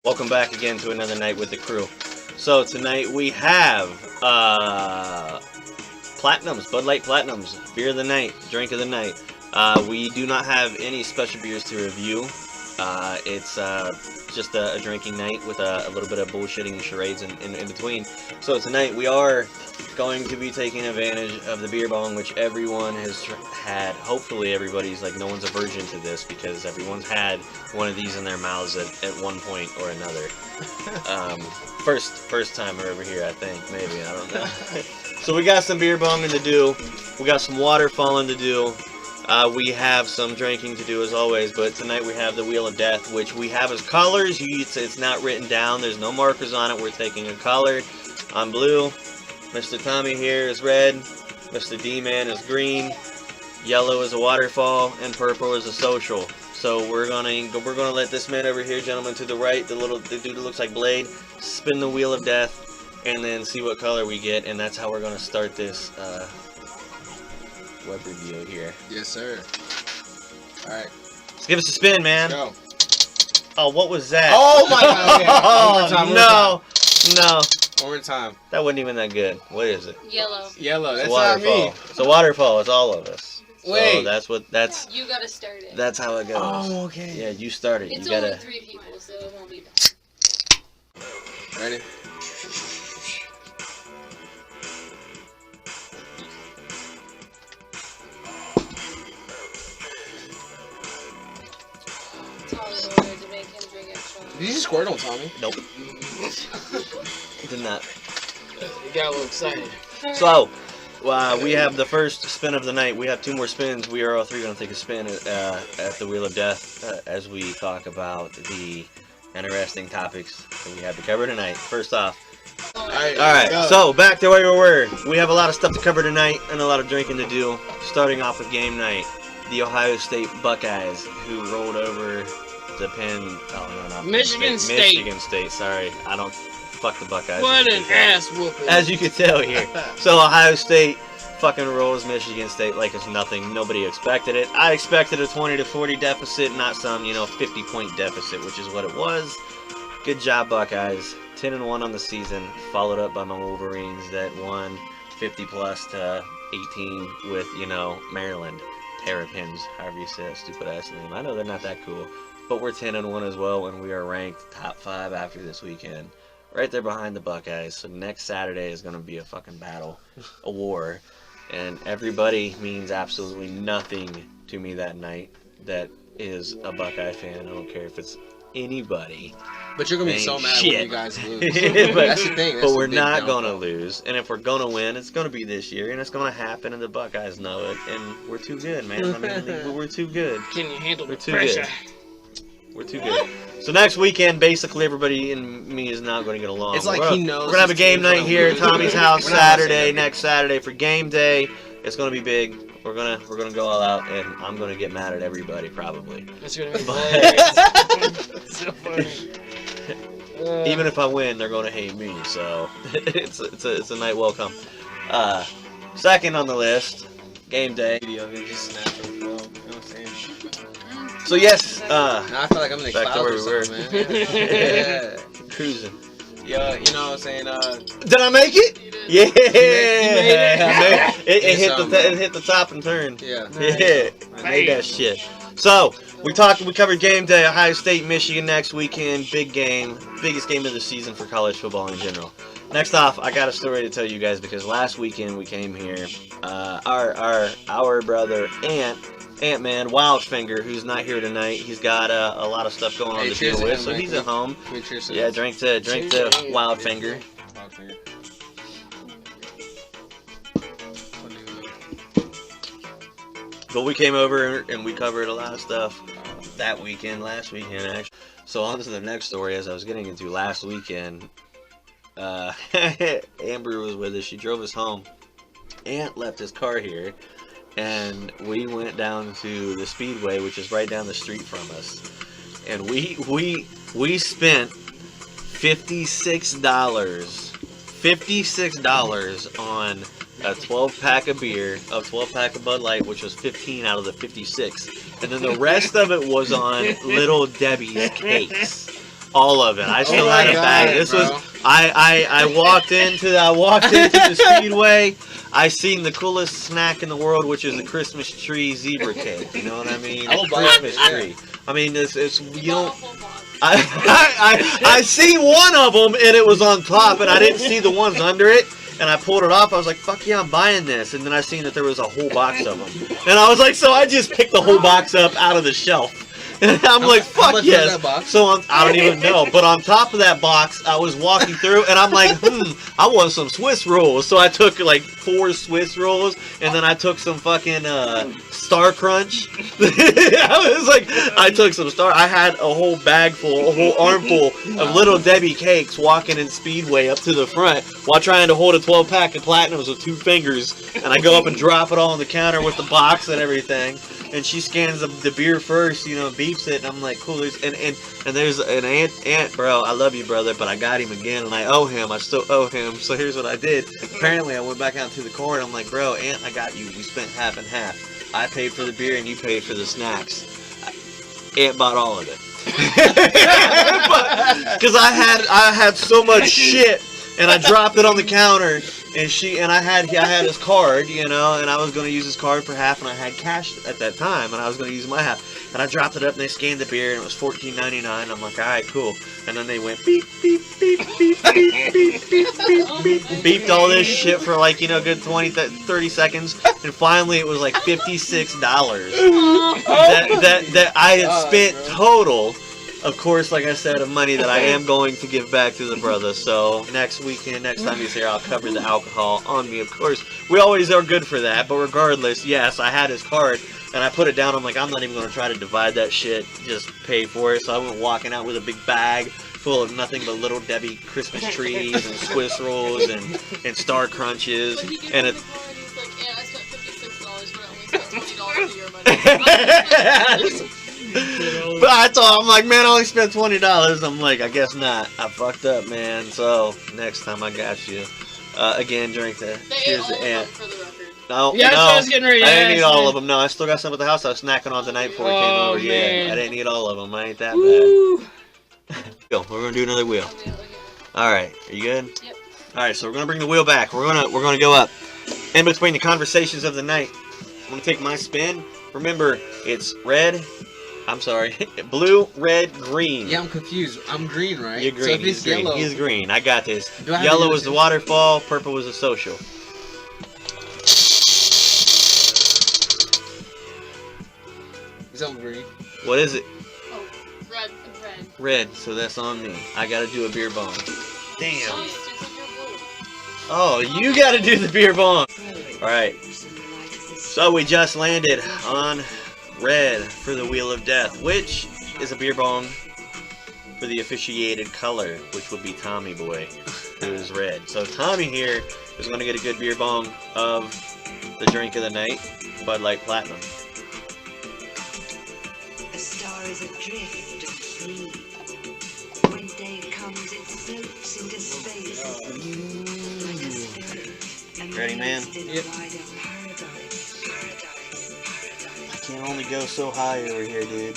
Welcome back again to another night with the crew. So tonight we have Platinums, Bud Light Platinums, beer of the night, drink of the night. We do not have any special beers to review. It's just a drinking night with a little bit of bullshitting and charades in between. So tonight we are going to be taking advantage of the beer bong, which everyone has had. Hopefully everybody's like, no one's a virgin to this, because everyone's had one of these in their mouths at one point or another. First timer over here, I think, maybe, I don't know. So we got some beer bonging to do. We got some water falling to do. We have some drinking to do as always, but tonight we have the Wheel of Death, which we have as colors. It's not written down. There's no markers on it. We're taking a color. I'm blue. Mr. Tommy here is red. Mr. D-Man is green. Yellow is a waterfall, and purple is a social. So we're gonna let this man over here, gentleman to the right, the dude that looks like Blade, spin the Wheel of Death, and then see what color we get, and that's how we're gonna start this web review here. Yes, sir. All right. Let's give us a spin, man. Go. Oh, what was that? Oh my God! Okay. No. One more time. That wasn't even that good. What is it? Yellow. Yellow. That's It's a not waterfall. me. It's a waterfall. It's all of us. Wait. So that's You gotta start it. that's how it goes. Oh, okay. Yeah, you start it. It's You only gotta. 3 people, so it won't be bad. Ready? Tommy ordered to make him drink extra. Did you just squirt on Tommy? Nope. Did not. You got a little excited. So, we have the first spin of the night. We have 2 more spins. We are all 3 going to take a spin at the Wheel of Death as we talk about the interesting topics that we have to cover tonight. First off, alright, so back to where we were. We have a lot of stuff to cover tonight and a lot of drinking to do. Starting off with game night. The Ohio State Buckeyes, who rolled over the Michigan State. Michigan State, sorry. I don't... Fuck the Buckeyes. What an ass whooping. As you can tell here. So Ohio State fucking rolls Michigan State like it's nothing. Nobody expected it. I expected a 20-40 deficit, not some, 50-point deficit, which is what it was. Good job, Buckeyes. 10-1 on the season, followed up by my Wolverines that won 50+ to 18 with, Maryland. Terrapins, however you say that stupid ass name. I know they're not that cool, but we're 10-1 as well, and we are ranked top 5 after this weekend. Right there behind the Buckeyes. So next Saturday is going to be a fucking battle, a war, and everybody means absolutely nothing to me that night that is a Buckeye fan. I don't care if it's anybody. But you're gonna be so mad when you guys lose. but, That's the thing. But we're not gonna lose, and if we're gonna win, it's gonna be this year, and it's gonna happen, and the Buckeyes know it, and we're too good, man. I mean, we're too good. Can you handle We're the too pressure? good. We're too good. So next weekend, basically everybody and me is not going to get along. It's like he knows. We're gonna have a game night here at Tommy's house We're not gonna say Saturday, that. next Saturday for game day. It's gonna be big. We're gonna go all out, and I'm gonna get mad at everybody probably. That's gonna be But- hilarious. So funny. Even if I win, they're gonna hate me. So it's a night well come. Second on the list, game day. Just snap it, bro. You know what I'm saying? So yes, Now I feel like I'm in the Back to clouds where or we something, man. cruising. Yeah, you know what I'm saying? Did I make it? Yeah, it? It hit Some, it hit the top and turned. Yeah. Yeah, I made that shit. So we covered game day, Ohio State, Michigan next weekend, big game, biggest game of the season for college football in general. Next off, I got a story to tell you guys because last weekend we came here, our brother Ant-Man Wildfinger, who's not here tonight. He's got a lot of stuff going on to deal with, so he's at home. Yeah, drink to Wildfinger. But we came over and we covered a lot of stuff last weekend actually. So on to the next story. As I was getting into last weekend, Amber was with us. She drove us home. Ant left his car here, and we went down to the Speedway, which is right down the street from us. And we spent $56 on a 12-pack of beer, a 12-pack of Bud Light, which was 15 out of the 56. And then the rest of it was on Little Debbie's cakes. All of it. I still Oh had my a bag. God, This bro. was I walked into the Speedway. I seen the coolest snack in the world, which is a Christmas tree zebra cake. You know what I mean? I will buy Christmas it, yeah. tree. I mean, it's You you bought don't. a whole box. I seen one of them and it was on top, and I didn't see the ones under it. And I pulled it off. I was like, "Fuck yeah, I'm buying this!" And then I seen that there was a whole box of them, and I was like, "So I just picked the whole box up out of the shelf." And I'm like, How "Fuck much yes!" was that box? So I don't even know. But on top of that box, I was walking through, and I'm like, I want some Swiss rolls. So I took like 4 Swiss rolls, and then I took some fucking Star Crunch. I was like, I took some I had a whole bag full, a whole armful of Little Debbie cakes walking in Speedway up to the front while trying to hold a 12-pack of Platinums with 2 fingers. And I go up and drop it all on the counter with the box and everything. And she scans the beer first, you know, beeps it, and I'm like, cool. And there's an aunt, bro. I love you, brother, but I got him again, and I owe him. I still owe him. So here's what I did. Apparently, I went back out to the car, and I'm like, bro, aunt, I got you. We spent half and half. I paid for the beer, and you paid for the snacks. Aunt bought all of it. Because I had so much shit, and I dropped it on the counter. And I had his card, you know, and I was going to use his card for half, and I had cash at that time, and I was going to use my half. And I dropped it up, and they scanned the beer, and it was $14.99. I'm like, all right, cool. And then they went beep, beep, beep, beep, beep, beep, beep, beep, beep, beeped all this shit for like, you know, good 20, 30 seconds. And finally, it was like $56 that I had spent total. Of course, like I said, of money that I am going to give back to the brother. So next weekend, next time he's here, I'll cover the alcohol on me. Of course, we always are good for that. But regardless, yes, I had his card, and I put it down. I'm like, I'm not even going to try to divide that shit. Just pay for it. So I went walking out with a big bag full of nothing but Little Debbie Christmas trees and Swiss rolls and Star Crunches. So he gets And to it. the car and he's like, yeah, I spent $56, but I only spent $20 of your money. But I'm like, man, I only spent $20. I'm like, I guess not. I fucked up, man. So next time I got you. Again, drink the. They ate Cheers all to of Aunt. them for the record. No, Yeah, that's no, what I was getting ready to I didn't eat ask, all man. of them. No, I still got some at the house. I was snacking on tonight before we came Oh, over. Yeah, man. I didn't eat all of them. I ain't that Woo. bad. Go. We're gonna do another wheel. Okay. All right. Are you good? Yep. All right. So we're gonna bring the wheel back. We're gonna go up. In between the conversations of the night, I'm gonna take my spin. Remember, it's red. I'm sorry, blue, red, green. Yeah, I'm confused. I'm green, right? You're green. So if He's it's green. yellow, He's green. I got this. Do I have to Yellow do was this? the waterfall. Purple was the social. It's on green. What is it? Oh, red. Red. So that's on me. I gotta do a beer bong. Damn. Oh, it's just like your blue. Oh, you gotta do the beer bong. All right. So we just landed on red for the Wheel of Death, which is a beer bong for the officiated color, which would be Tommy Boy, who is red. So Tommy here is going to get a good beer bong of the drink of the night, Bud Light Platinum. A star is adrift of sea. When day comes, it floats into space. Like a spirit. Ready, man? Yep. I can only go so high over here, dude.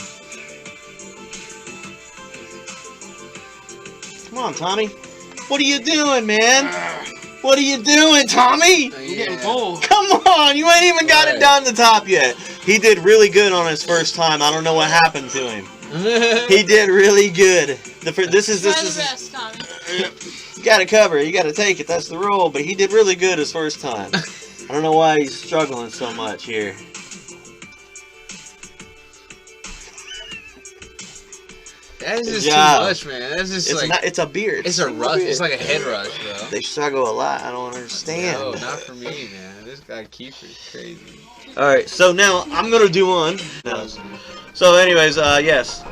Come on, Tommy. What are you doing, man? What are you doing, Tommy? Oh, I'm getting full. Come on, you ain't even got it down the top yet. He did really good on his first time. I don't know what happened to him. He did really good. This is Try the best, Tommy. you gotta cover it. You gotta take it. That's the rule. But he did really good his first time. I don't know why he's struggling so much here. That's just job. too much, man. That's just It's like not. It's a beer. it's a rush. It's like a head rush, bro. They struggle a lot. I don't understand. No, not for me, man. This guy Kiefer's crazy. All right. So now I'm gonna do one. No. So, anyways, yes.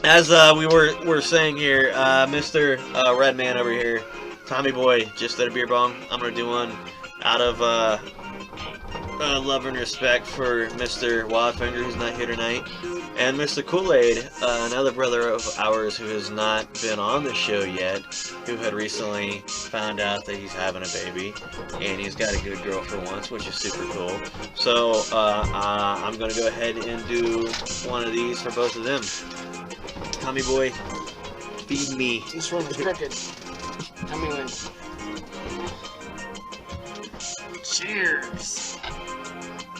As we were saying here, Mr. Redman over here, Tommy Boy just did a beer bong. I'm gonna do one out of love and respect for Mr. Wildfinger, who's not here tonight, and Mr. Kool-Aid, another brother of ours who has not been on the show yet, who had recently found out that he's having a baby, and he's got a good girl for once, which is super cool. So I'm gonna go ahead and do one of these for both of them. Tommy Boy, Feed me. This one is crooked. Tell me when. Cheers.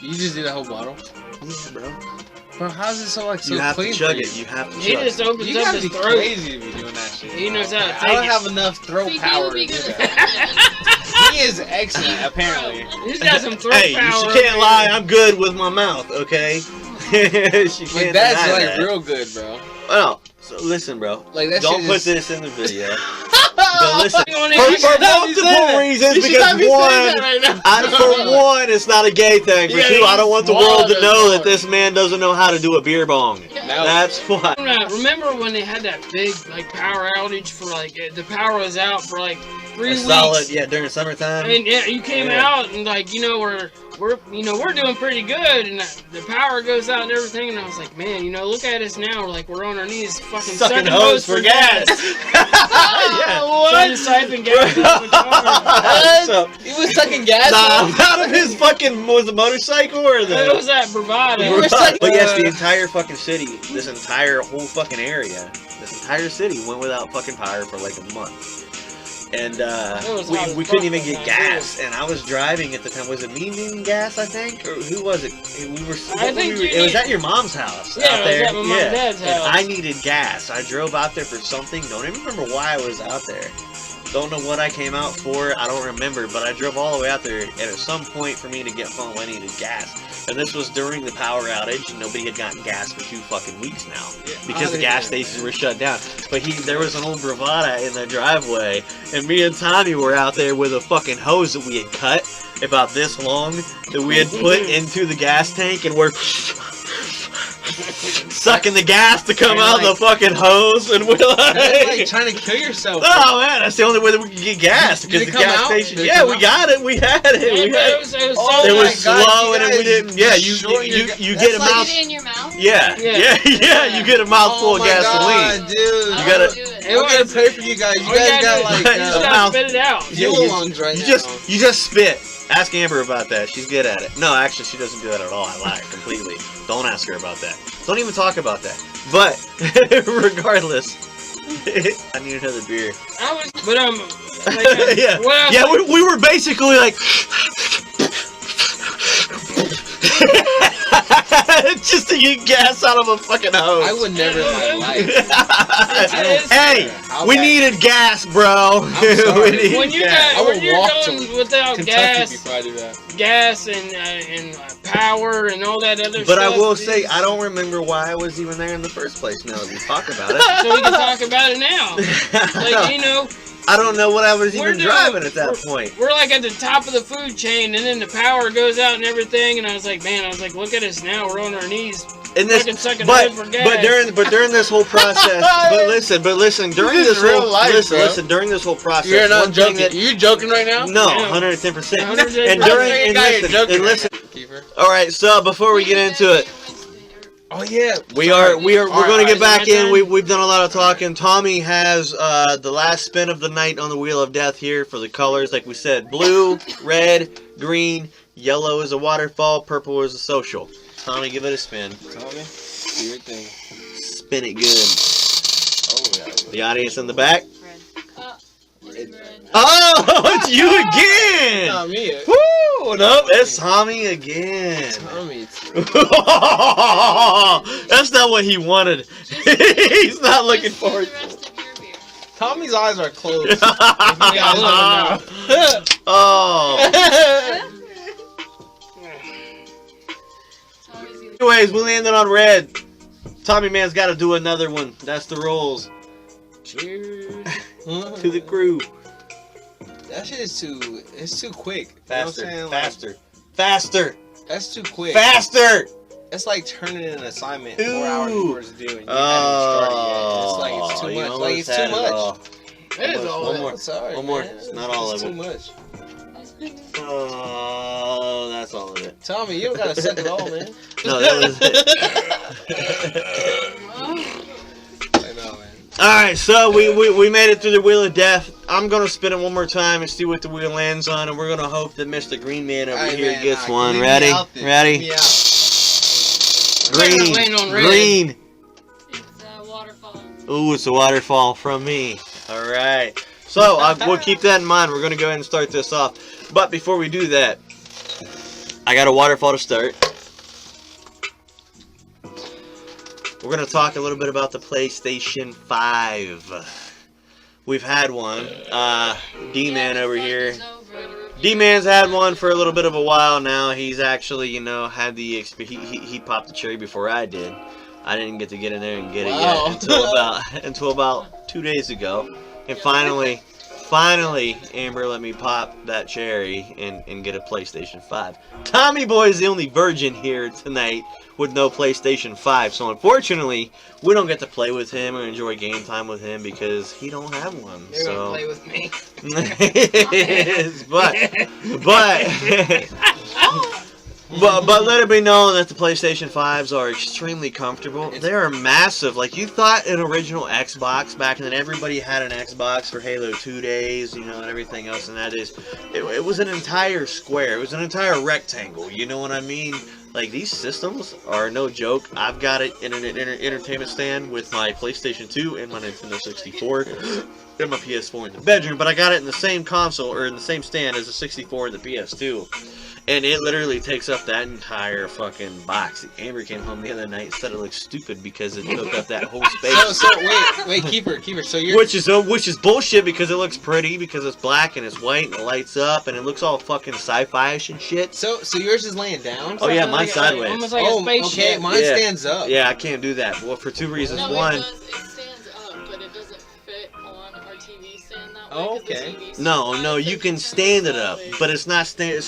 You just did a whole bottle? Yeah, bro. Bro, how's it so like so You have clean to chug for it. You have to He chug just it. opens You up gotta his be throat. crazy to be doing that shit. He knows how to I take don't it. have enough throat See, he power would to be do good that. at He is excellent, apparently. He's got some throat Hey, power. you can't lie. I'm good with my mouth, okay? She But can't that's deny like that. real good, bro. Oh, so listen, bro. Like that Don't shit put is... this in the video. But listen, You wanna- for you should not be saying multiple that. reasons, You should because not be saying one, that right now. for one, it's not a gay thing. For Yeah, two, I don't want the world to smaller, know that smaller. this man doesn't know how to do a beer bong. No. That's why. Remember when they had that big like power outage for like the power was out for like 3 A weeks? solid, yeah, during summertime. And yeah, you came Yeah. out and like we're doing pretty good, and the power goes out and everything, and I was like, man, look at us now. We're on our knees, fucking Sucking hose for gas. Yeah. What? Siping gas out of the car. So, He was sucking gas. out of his fucking, was the motorcycle or the... It was that bravado. You were sucking- But yes, the entire fucking city, this entire whole fucking area, this entire city went without fucking power for like a month. And was hot as we couldn't fuck even that get time, gas. And I was driving at the time. Was it me needing gas, I think? Or who was it? We were. I think you it was need- at your mom's house. Yeah, out it was there. at my mom and dad's And house. I needed gas. I drove out there for something. Don't even remember why I was out there. Don't know what I came out for. I don't remember. But I drove all the way out there. And at some point for me to get home, I needed gas. And this was during the power outage. And nobody had gotten gas for 2 fucking weeks now. Because the gas stations were shut down. But there was an old bravada in the driveway. And me and Tommy were out there with a fucking hose that we had cut about this long. That we had put into the gas tank. And we're... sucking the gas to come out the fucking hose, and we're That's like like, trying to kill yourself. oh man, that's the only way that we can get gas, Did because it the come gas out? station, Did it yeah, come we out? got it, we had it, Yeah, we but had it it. was so Oh It my was God, slow, you and we guys didn't, yeah, destroyed your you ga- get a That's like- mouth, Put it in your mouth? yeah, you get a mouthful Oh of my gasoline. God, dude. You gotta- do it. I'm gonna pay for you guys. You All guys gotta got do- like you just gotta mouth- spit it out. Yeah, fuel you- lungs right You now. just spit. Ask Amber about that. She's good at it. No, actually, she doesn't do that at all. I lied completely. Don't ask her about that. Don't even talk about that. But regardless, I need another beer. I was, but like, Yeah, well, yeah. We were basically like. Just to get gas out of a fucking hose. I would never in my life. Hey, How we bad- needed gas, bro. I'm sorry. We needed when you gas. I would when you're walk going to without Kentucky gas, before I do that. gas and power and all that other But stuff. I will say, I don't remember why I was even there in the first place. Now that we talk about it, So we can talk about it now. Like, I don't know what I was We're even doing- driving at that point. we're like at the top of the food chain, and then the power goes out and everything, and I was like, look at us now. We're on our knees. And this, Fucking sucking but hose for gas. during this whole process, but listen, during This this is real whole life, bro. listen, during this whole process, You're not one thing joking. You joking right now? no, Yeah. 110%. 110%. And during I and thought you were listen, joking and right listen. Kiefer. All right, so before we get into it, Oh yeah. we're going to Alright, get back is it my in. turn? We've done a lot of talking. Tommy has the last spin of the night on the Wheel of Death here for the colors, like we said: blue, red, green, yellow is a waterfall, purple is a social. Tommy, give it a spin. Tommy, do your thing. Spin it good. Oh yeah. The audience in the back. It's red. Oh, it's you again! Tommy. Woo! Nope, it's Tommy again. Tommy. That's not what he wanted. He's not looking Just forward the to rest of your beer. Tommy's eyes are closed. it. Yeah, Oh. Tommy's gonna Anyways, we landed on red. Tommy man's got to do another one. That's the rules. Cheers. To the crew. That shit is it's too quick. Faster, You know what I'm saying? Like, faster, faster, that's too quick. faster. It's like turning in an assignment Ooh. 4 hours before it's due and you Oh, haven't started yet. It's like it's too much. Like it's too much. That is Almost. all. One more. Sorry, One more. man. It's not all It's of too it. much. Oh, that's all of it. Tommy, you don't gotta suck it all, man. No, that was it. I know, man. Alright, so we made it through the Wheel of Death. I'm gonna spin it one more time and see what the wheel lands on, and we're gonna hope that Mr. Green Man over Alright, here man, gets nah, one. leave me Ready? out then. Ready? Leave me out. Green. Laying on red. Green. It's waterfall. Ooh, it's a waterfall from me. Alright. So, we'll keep that in mind. We're going to go ahead and start this off. But before we do that, I got a waterfall to start. We're going to talk a little bit about the PlayStation 5. We've had one. D-Man over here. D-Man's had one for a little bit of a while now. He's actually, you know, had the he popped the cherry before I did. I didn't get to get in there and get it yet until about 2 days ago. And finally, Amber let me pop that cherry and get a PlayStation 5. Tommy Boy is the only virgin here tonight with no PlayStation 5. So unfortunately, we don't get to play with him or enjoy game time with him because he don't have one. You're so gonna play with me. But let it be known that the PlayStation 5s are extremely comfortable. They are massive. Like, you thought an original Xbox back then, everybody had an Xbox for Halo 2 days, you know, and everything else, and that is, it was an entire square. It was an entire rectangle, you know what I mean? Like, these systems are no joke. I've got it in an entertainment stand with my PlayStation 2 and my Nintendo 64 and my PS4 in the bedroom, but I got it in the same console, or in the same stand as the 64 and the PS2. And it literally takes up that entire fucking box. Amber came home the other night and said it looked stupid because it took up that whole space. So wait, keeper. So you're Which is bullshit because it looks pretty because it's black and it's white and it lights up and it looks all fucking sci-fi-ish and shit. So yours is laying down? Oh yeah, mine's Almost sideways. like a spaceship. Okay, mine Yeah. stands up. Yeah, I can't do that. Well, for two reasons. No, One, it stands up, but it doesn't fit on our TV stand that way. Oh, 'cause the okay. TV stand no, you sits can and stand it turns up, that way. but it's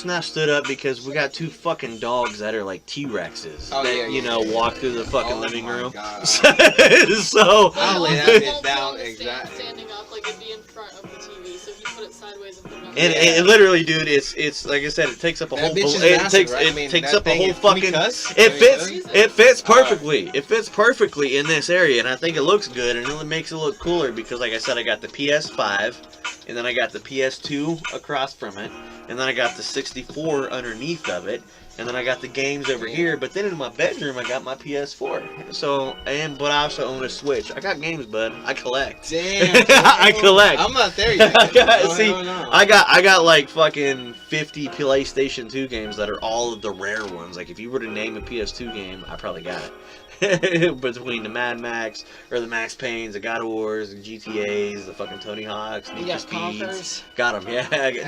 not stood up because we got two fucking dogs that are like T-Rexes Oh, that yeah, you yeah, know yeah. walk through the fucking Oh living my room. God. So I'll lay that It bitch won't down, be on the stand exactly. Standing up, like it'd be in front of the TV, so if you put it sideways and put it on And, the and literally, dude, it's like I said, it takes up a That whole. bitch is It massive, takes right? I it mean, takes that up a thing whole is- can we fucking. cuss? It Can we fits. cuss? It fits perfectly. It fits perfectly in this area, and I think it looks good, and it makes it look cooler because, like I said, I got the PS5, and then I got the PS2 across from it, and then I got the 64 underneath of it, and then I got the games over here. But then in my bedroom, I got my PS4. So but I also own a Switch. I got games, bud. I collect. Damn. I collect. I'm not there yet. I got, No, see, hell no. I got like fucking 50 PlayStation 2 games that are all of the rare ones. Like if you were to name a PS2 game, I probably got it. Between the Mad Max or the Max Paynes, the God of Wars, the GTAs, the fucking Tony Hawks, You Need got for Speeds. Conquers? Got them, yeah.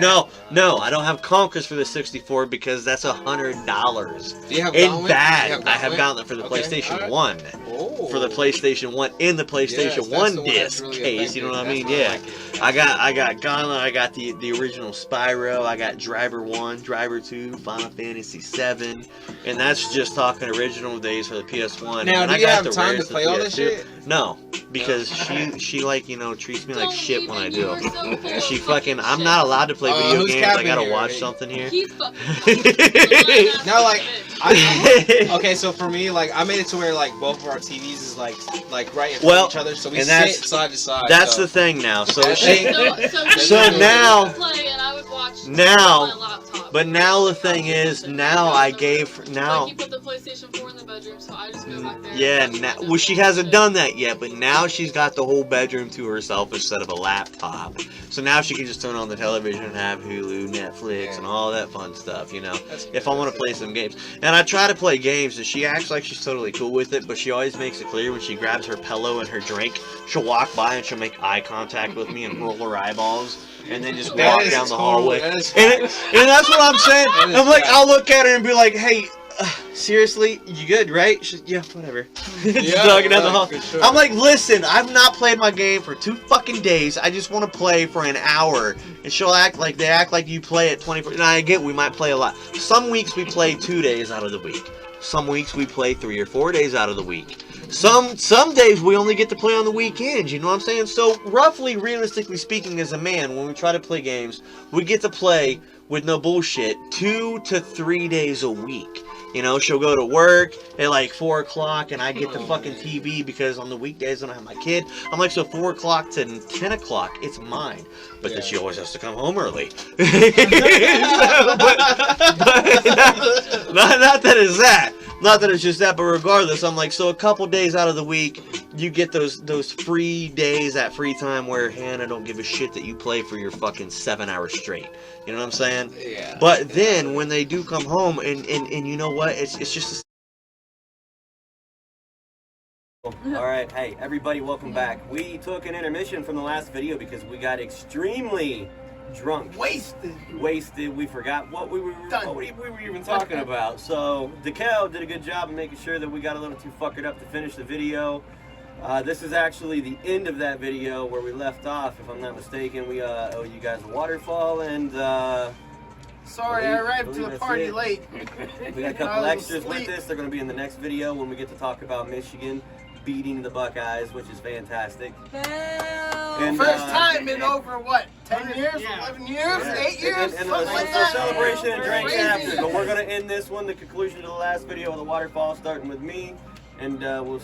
No, I don't have Conquers for the 64 because that's $100. Do you have In Gauntlet? bad, You have I have Gauntlet? Gauntlet for the Okay, PlayStation alright. 1. Oh. For the PlayStation 1 in the PlayStation Yes, that's 1 the one that's disc really case, you know what I effective. mean? That's Yeah. why I I got Gauntlet, I got the original Spyro, I got Driver 1, Driver 2, Final Fantasy 7, and that's just talking original days for the PS1. Now, and do I you got have the time to rarest of play all this PS2. shit? No, because she like, you know, treats me like Don't shit when I even, do. you are so full And she of fucking, I'm shit. not allowed to play video who's games, I capping gotta here? watch something here. He's fucking. Now, like, okay, so for me, like, I made it to where like both of our TVs is like right in front Well, of each other, so we and sit that's- side to side. That's so. the thing now. So That's she, it. So now- Play and I would watch now- on my laptop. but now the thing is, now I gave, now, Like you put the PlayStation 4 in the bedroom, so I just go back there. and yeah, watch now, my well, she Netflix hasn't shit. done that yet, but now she's got the whole bedroom to herself instead of a laptop. So now she can just turn on the television and have Hulu, Netflix, and all that fun stuff, you know, That's if I want to play some games. And I try to play games, and she acts like she's totally cool with it, but she always makes it clear when she grabs her pillow and her drink, she'll walk by and she'll make eye contact with me and roll her eyeballs, and then just That walk is down the total- hallway. that is And that's what I'm saying. That is I'm like, facts. I'll look at her and be like, hey, seriously, you good, right? She's, yeah, whatever. Just Yeah, walking down the right, hall. for sure. I'm like, listen, I've not played my game for 2 fucking days. I just want to play for an hour. And she'll act like you play it 24. And I get we might play a lot. Some weeks we play 2 days out of the week. Some weeks we play 3 or 4 days out of the week. Some days we only get to play on the weekends, you know what I'm saying? So roughly, realistically speaking, as a man, when we try to play games, we get to play, with no bullshit, 2 to 3 days a week. You know, she'll go to work at like 4 o'clock and I get the fucking TV because on the weekdays I don't have my kid. I'm like, so 4 o'clock to 10 o'clock, it's mine. But then she always has to come home early. but not that it's that. Not that it's just that, but regardless, I'm like, so a couple days out of the week, you get those free days, that free time where Hannah don't give a shit that you play for your fucking 7 hours straight. You know what I'm saying? Yeah. But then when they do come home, and you know what? It's just. All right, hey everybody, welcome back. We took an intermission from the last video because we got extremely drunk, wasted. We forgot what we were even talking about. So DeKel did a good job of making sure that we got a little too fuckered up to finish the video. This is actually the end of that video where we left off, if I'm not mistaken. We owe you guys a waterfall, and sorry, I arrived to the party late. We got a couple extras with this. They're going to be in the next video when we get to talk about Michigan beating the Buckeyes, which is fantastic. And, first time in over what, 10 years, 11 years, yeah. 8 years, and something like a that. celebration and drinks Crazy. after. But we're gonna end this one, the conclusion to the last video of the waterfall, starting with me, and we'll.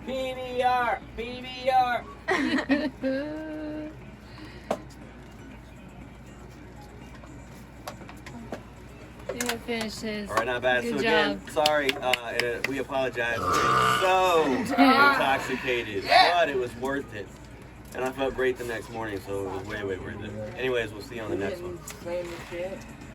PBR. Yeah, finishes. All right, not bad. Good So again, job. sorry, we apologize for being so intoxicated, but it was worth it. And I felt great the next morning, so it was way worth it. Anyways, we'll see you on the next one.